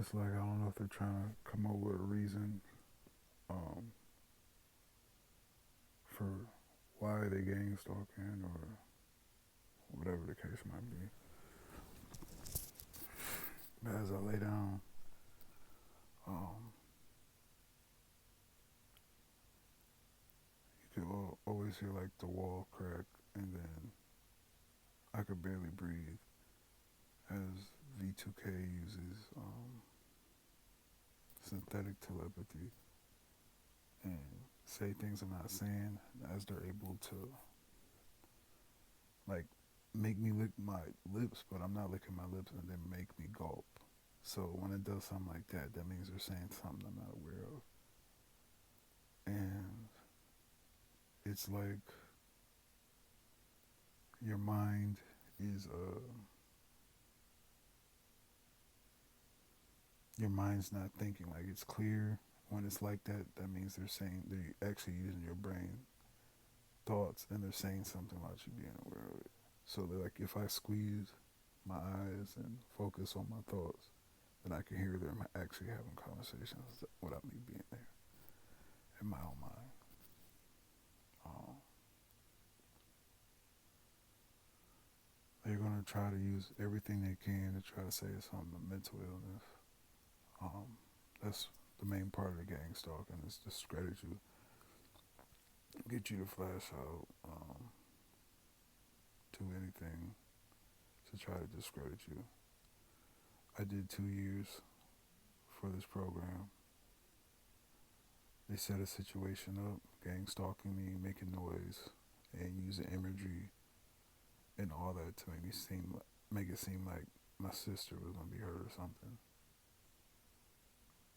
It's like I don't know if they're trying to come up with a reason um, for why they gang stalking or whatever the case might be. But as I lay down, um, you could always hear like the wall crack, and then I could barely breathe as V2K uses synthetic telepathy and say things I'm not saying as they're able to like make me lick my lips, but I'm not licking my lips, and then make me gulp. So when it does something like that, that means they're saying something I'm not aware of. And it's like your mind is your mind's not thinking, like it's clear. When it's like that, that means they're actually using your brain thoughts, and they're saying something about you being aware of it. So they're like, if I squeeze my eyes and focus on my thoughts, then I can hear them actually having conversations without me being there in my own mind. Um, they're gonna try to use everything they can to try to say it's something mental illness. Um, that's the main part of the gang stalking, is discredit you, get you to flash out, do anything to try to discredit you. I did 2 years for this program. They set a situation up, gang stalking me, making noise, and using imagery and all that to make it seem like my sister was gonna be hurt or something.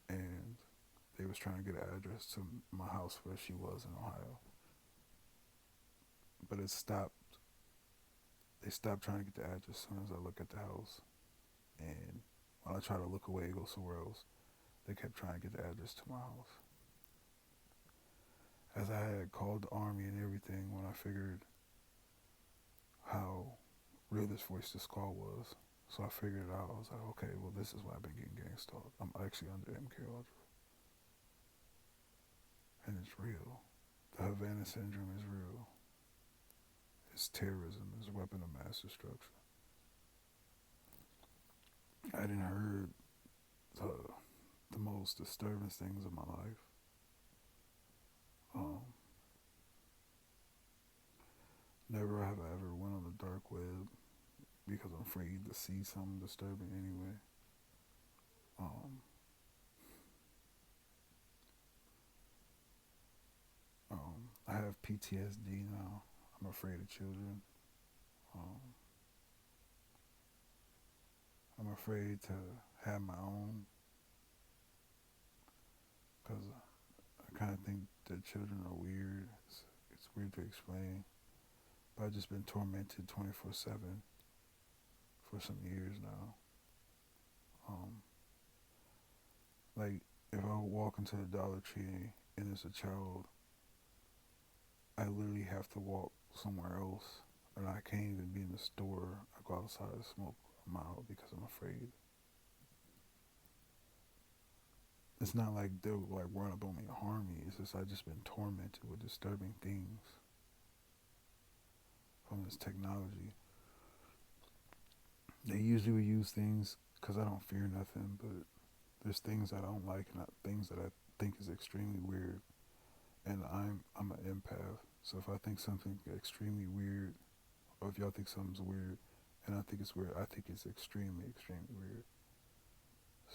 And they was trying to get an address to my house where she was in Ohio, but it stopped. They stopped trying to get the address as soon as I look at the house, and when I try to look away, go somewhere else, they kept trying to get the address to my house. As I had called the army and everything, when I figured how real this voice this call was, so I figured it out. I was like, okay, well, this is why I've been getting gang stalked. I'm actually under MK Ultra, and it's real. The Havana syndrome is real. It's terrorism. It's a weapon of mass destruction. I didn't heard the the most disturbing things of my life. Um, Never have I ever went on the dark web because I'm afraid to see something disturbing anyway. Um, I have PTSD now. I'm afraid of children. Um, I'm afraid to have my own because I kind of think that children are weird. It's weird to explain, but I've just been tormented 24/7 for some years now. Um, like if I walk into the Dollar Tree and there's a child, I literally have to walk somewhere else, and I can't even be in the store. I go outside and smoke a mile because I'm afraid. It's not like they'll like run up on me and harm me. It's just I just been tormented with disturbing things from this technology. They usually would use things because I don't fear nothing, but there's things I don't like and things that I think is extremely weird. And I'm an empath, so if I think something extremely weird, or if y'all think something's weird, and I think it's weird, I think it's extremely weird.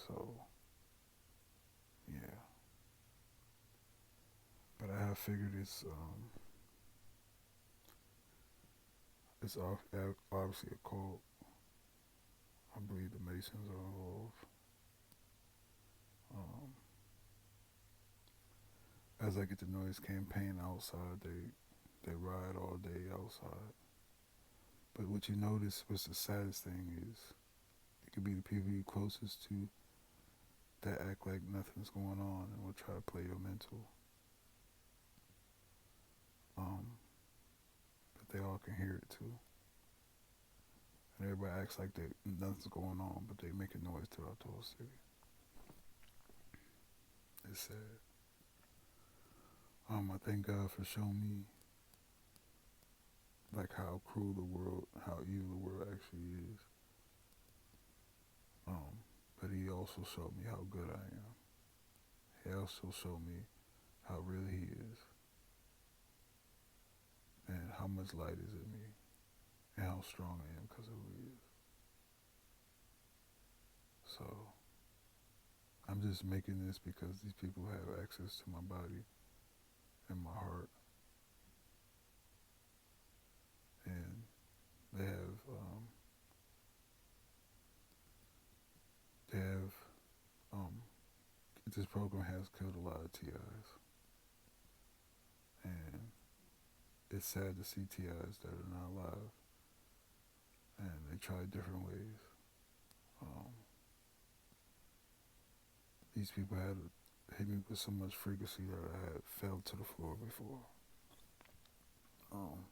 So yeah, but I have figured it's obviously a cult. I believe the Masons are involved. Um, as I get to know this campaign outside, they ride all day outside. But what you notice, what's the saddest thing is, it could be the people you closest to that act like nothing's going on and will try to play your mental. Um, but they all can hear it too. And everybody acts like nothing's going on, but they making noise throughout the whole city. It's sad. I thank God for showing me like how cruel the world, how evil the world actually is. Um, but He also showed me how good I am. He also showed me how real He is, and how much light is in me, and how strong I am because of who He is. So I'm just making this because these people have access to my body and my heart, and they have they have um, this program has killed a lot of TIs, and it's sad to see TIs that are not alive, and they try different ways. Um, these people had hit me with so much frequency that I had fell to the floor before. Um,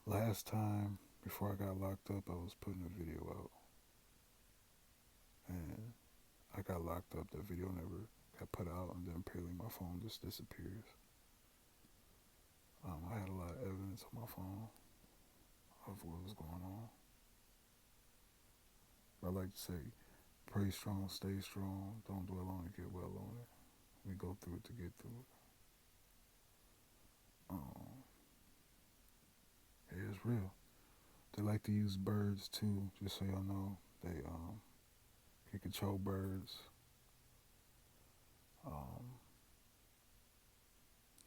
last time before I got locked up, I was putting a video out, and I got locked up. The video never got put out, and then apparently my phone just disappears. I had a lot of evidence on my phone of what was going on. But I like to say, pray strong, stay strong, don't dwell on it, get well on it. We go through it to get through it. Um, it's real. They like to use birds too, just so y'all know. They can control birds. Um,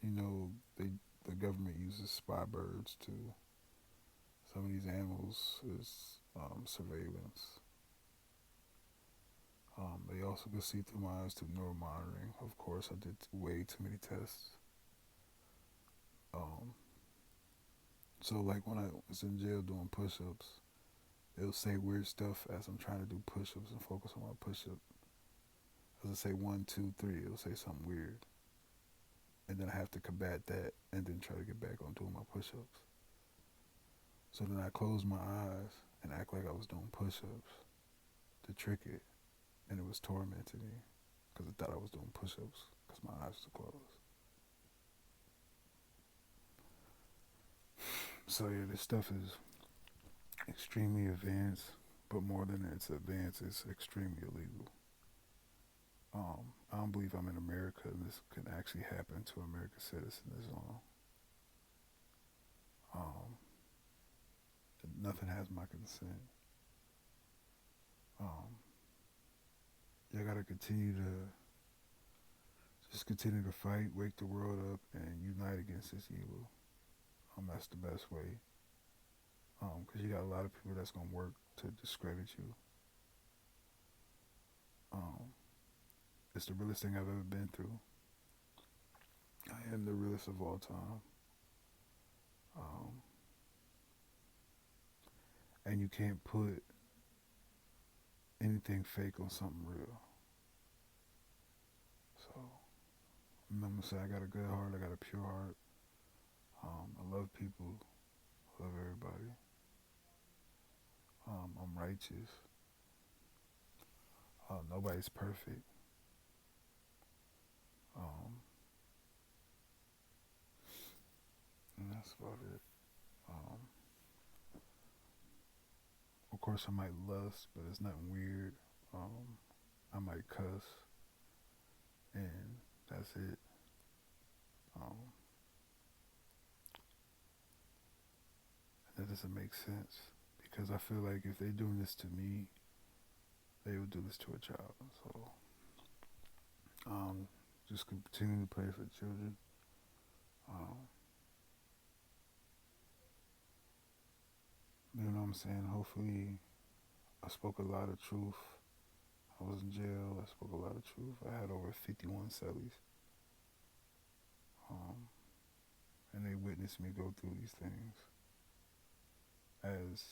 you know, the government uses spy birds too. Some of these animals is surveillance. They also can see through my eyes through neural monitoring. Of course, I did way too many tests. Um, so, like when I was in jail doing push-ups, it'll say weird stuff as I'm trying to do push-ups and focus on my push-up. As I say 1, 2, 3, it'll say something weird, and then I have to combat that and then try to get back on doing my push-ups. So then I closed my eyes and act like I was doing push-ups to trick it, and it was tormenting me because it thought I was doing push-ups because my eyes were closed. So yeah, this stuff is extremely advanced, but more than it's advanced, it's extremely illegal. I don't believe I'm in America and this can actually happen to American citizens. Um, nothing has my consent. Um, you gotta continue to fight, wake the world up, and unite against this evil. That's the best way. Because you got a lot of people that's gonna work to discredit you. Um, it's the realest thing I've ever been through. I am the realest of all time. Um, and you can't put anything fake on something real. So I'm gonna say I got a good heart. I got a pure heart. I love people. I love everybody. I'm righteous. Nobody's perfect. Um, and that's about it. Um, of course, I might lust, but it's nothing weird. I might cuss, and that's it. Um, that doesn't make sense because I feel like if they're doing this to me, they would do this to a child. So, um, just continue to pray for children. Um, you know what I'm saying? Hopefully, I spoke a lot of truth. I was in jail. I spoke a lot of truth. I had over 51 cellies. Um, and they witnessed me go through these things. As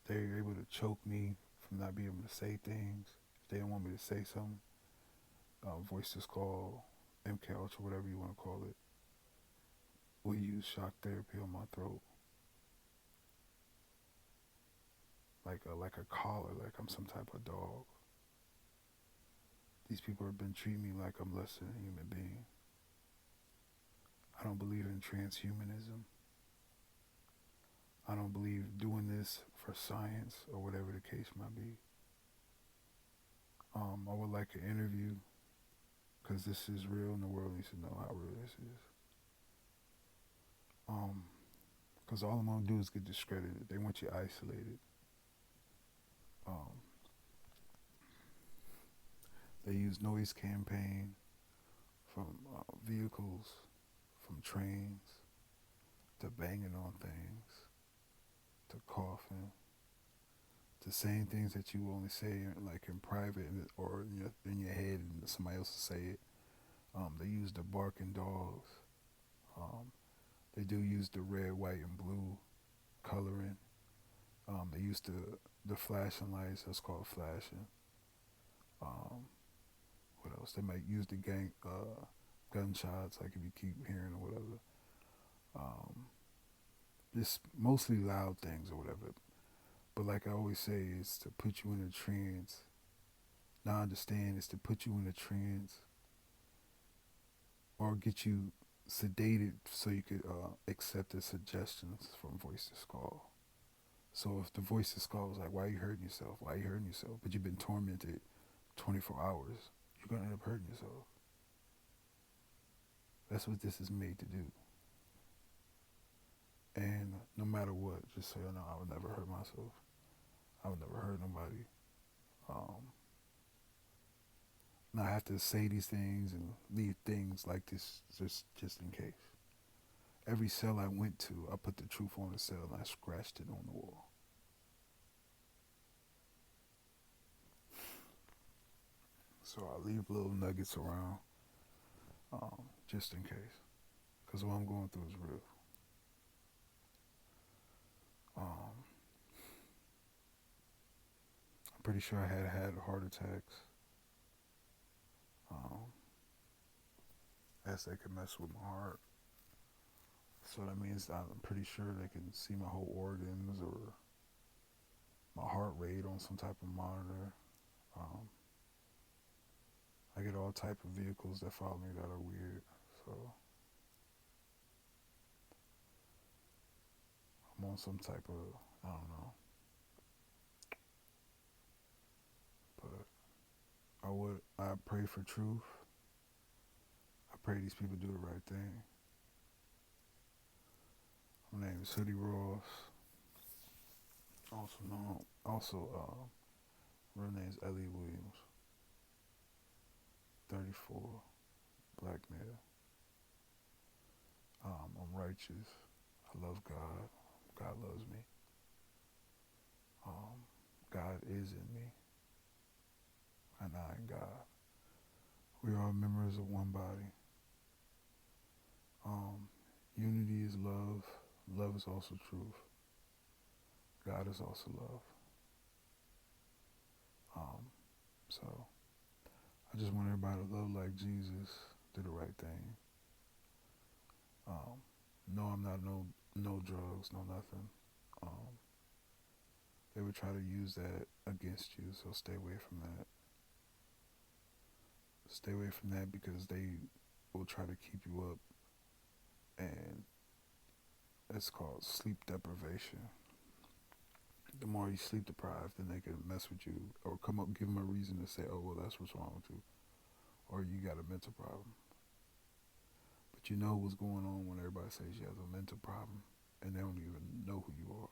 they're able to choke me from not being able to say things. If they don't want me to say something, voice to call, MK Ultra, whatever you want to call it. We use shock therapy on my throat. Like a collar, like I'm some type of dog. These people have been treating me like I'm less than a human being. I don't believe in transhumanism. I don't believe doing this for science or whatever the case might be. I would like an interview because this is real and the world needs to know how real this is. Because all I'm going to do is get discredited. They want you isolated. Um, they use noise campaign from vehicles, from trains, to banging on things, to coughing, to saying things that you only say like in private or in your head and somebody else will say it. They use the barking dogs. Um, they do use the red, white, and blue coloring. They use the flashing lights. That's called flashing. Um, what else? They might use the gunshots, like if you keep hearing or whatever. Um, just mostly loud things or whatever. But like I always say, it's to put you in a trance. Now I understand it's to put you in a trance or get you sedated so you could accept the suggestions from Voice to Skull. So if the Voice to Skull was like, why are you hurting yourself? Why are you hurting yourself? But you've been tormented 24 hours. You're going to end up hurting yourself. That's what this is made to do. And no matter what, just so you know, I would never hurt myself. I would never hurt nobody. And I have to say these things and leave things like this just in case. Every cell I went to, I put the truth on the cell and I scratched it on the wall. So I leave little nuggets around just in case. Because what I'm going through is real. I'm pretty sure I had heart attacks. As they can mess with my heart. So that means I'm pretty sure they can see my whole organs or my heart rate on some type of monitor. Um, I get all type of vehicles that follow me that are weird. So I'm on some type of, I don't know. But I pray for truth. I pray these people do the right thing. My name is Hoodie Ross. Real name is Ellie Williams. 34, black male. I'm righteous. I love God. God loves me. God is in me, and I in God. We are members of one body. Unity is love. Love is also truth. God is also love. So I just want everybody to love like Jesus, do the right thing. No, I'm not no drugs, no nothing. They would try to use that against you, so stay away from that. Stay away from that because they will try to keep you up, and it's called sleep deprivation. The more you sleep deprived, then they can mess with you or give them a reason to say, oh, well, that's what's wrong with you, or you got a mental problem. But you know what's going on when everybody says you have a mental problem, and they don't even know who you are.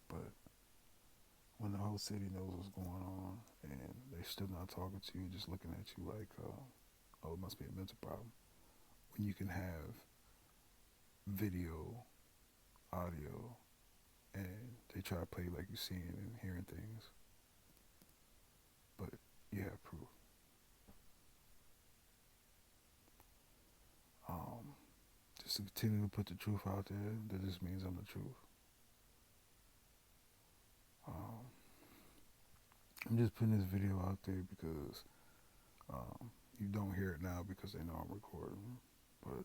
But when the whole city knows what's going on and they're still not talking to you, just looking at you like, oh, it must be a mental problem. When you can have video, audio, and they try to play like you're seeing and hearing things, but you have proof. Just to continue to put the truth out there, that just means I'm the truth. I'm just putting this video out there because you don't hear it now because they know I'm recording. But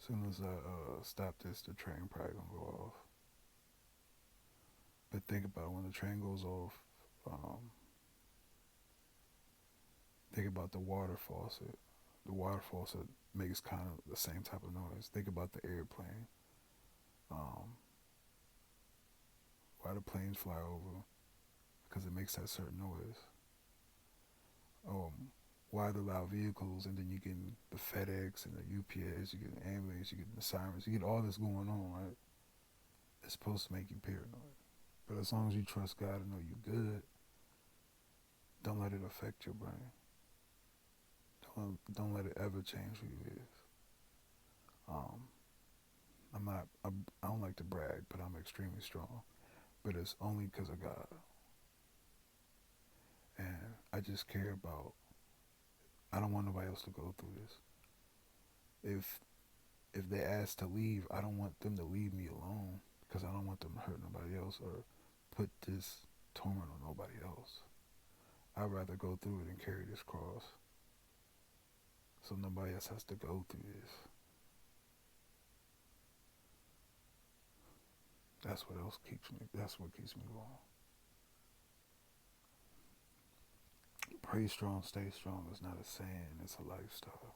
As soon as I stop this, the train probably gonna go off. But think about it, when the train goes off. Um, think about the water faucet. The water faucet makes kind of the same type of noise. Think about the airplane. Um, why do planes fly over? Because it makes that certain noise. Why the loud vehicles, and then you get the FedEx and the UPS, you get the ambulance, you get the sirens, you get all this going on, right? It's supposed to make you paranoid. But as long as you trust God and know you're good, don't let it affect your brain. Don't let it ever change who you is. Um, I'm not. I don't like to brag, but I'm extremely strong. But it's only because of God, and I just care about. I don't want nobody else to go through this. If they ask to leave, I don't want them to leave me alone because I don't want them to hurt nobody else or put this torment on nobody else. I'd rather go through it and carry this cross so nobody else has to go through this. That's what keeps me going. Pray strong, stay strong is not a saying, it's a lifestyle.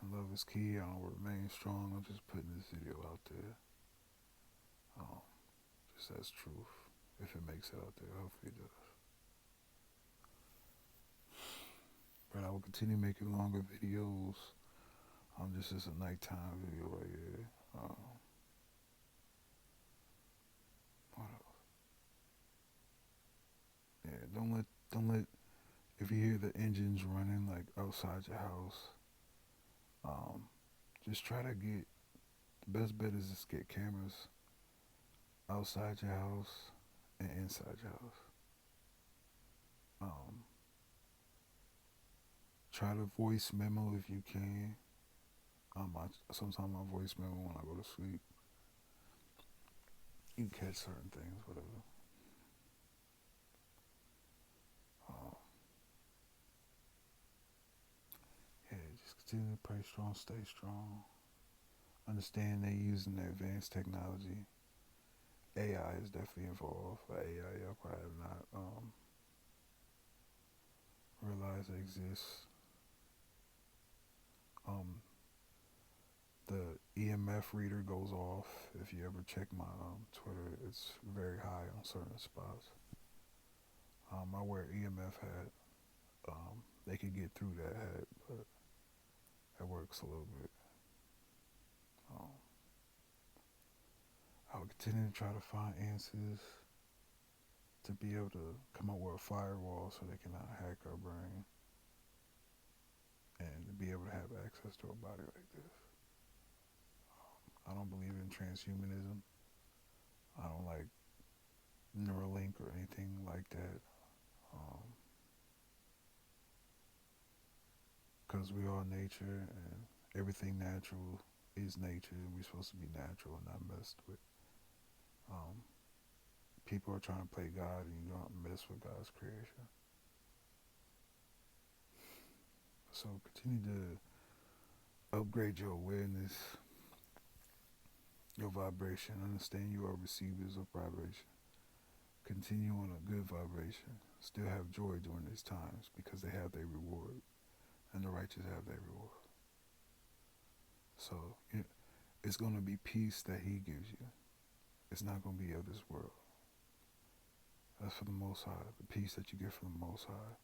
And love is key. I don't remain strong. I'm just putting this video out there. Um, just as truth. If it makes it out there, hopefully it does. But I will continue making longer videos. This is a nighttime video right here. What else? Yeah, don't let if you hear the engines running like outside your house, um, just try to get the best bet is just get cameras outside your house and inside your house. Um, try to voice memo if you can. Sometimes my voice memo when I go to sleep. You catch certain things, whatever. Um, yeah, just continue to pray strong, stay strong. Understand they're using the advanced technology. AI is definitely involved. AI, y'all probably have not realized it exists. The EMF reader goes off. If you ever check my Twitter, it's very high on certain spots. I wear EMF hat. They could get through that hat, but that works a little bit. Um, I will continue to try to find answers to be able to come up with a firewall so they cannot hack our brain and to be able to have access to a body like this. I don't believe in transhumanism. I don't like Neuralink or anything like that. Because we are nature and everything natural is nature and we're supposed to be natural and not messed with. Um, people are trying to play God and you don't mess with God's creation. So continue to upgrade your awareness, your vibration. Understand you are receivers of vibration. Continue on a good vibration. Still have joy during these times because they have their reward and the righteous have their reward. So it's going to be peace that he gives you. It's not going to be of this world. That's for the Most High. The peace that you get from the Most High.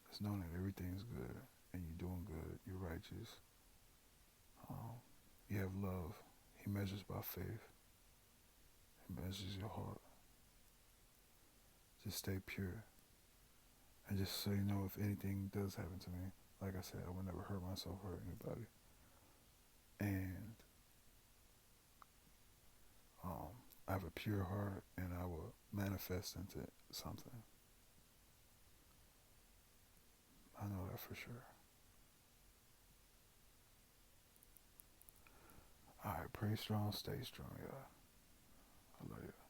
It's knowing that everything's good and you're doing good. You're righteous. You have love. He measures by faith. He measures your heart. Just stay pure. And just so you know, if anything does happen to me, like I said, I will never hurt myself or hurt anybody. And I have a pure heart and I will manifest into something. I know that for sure. Alright, pray strong, stay strong, y'all. I love you.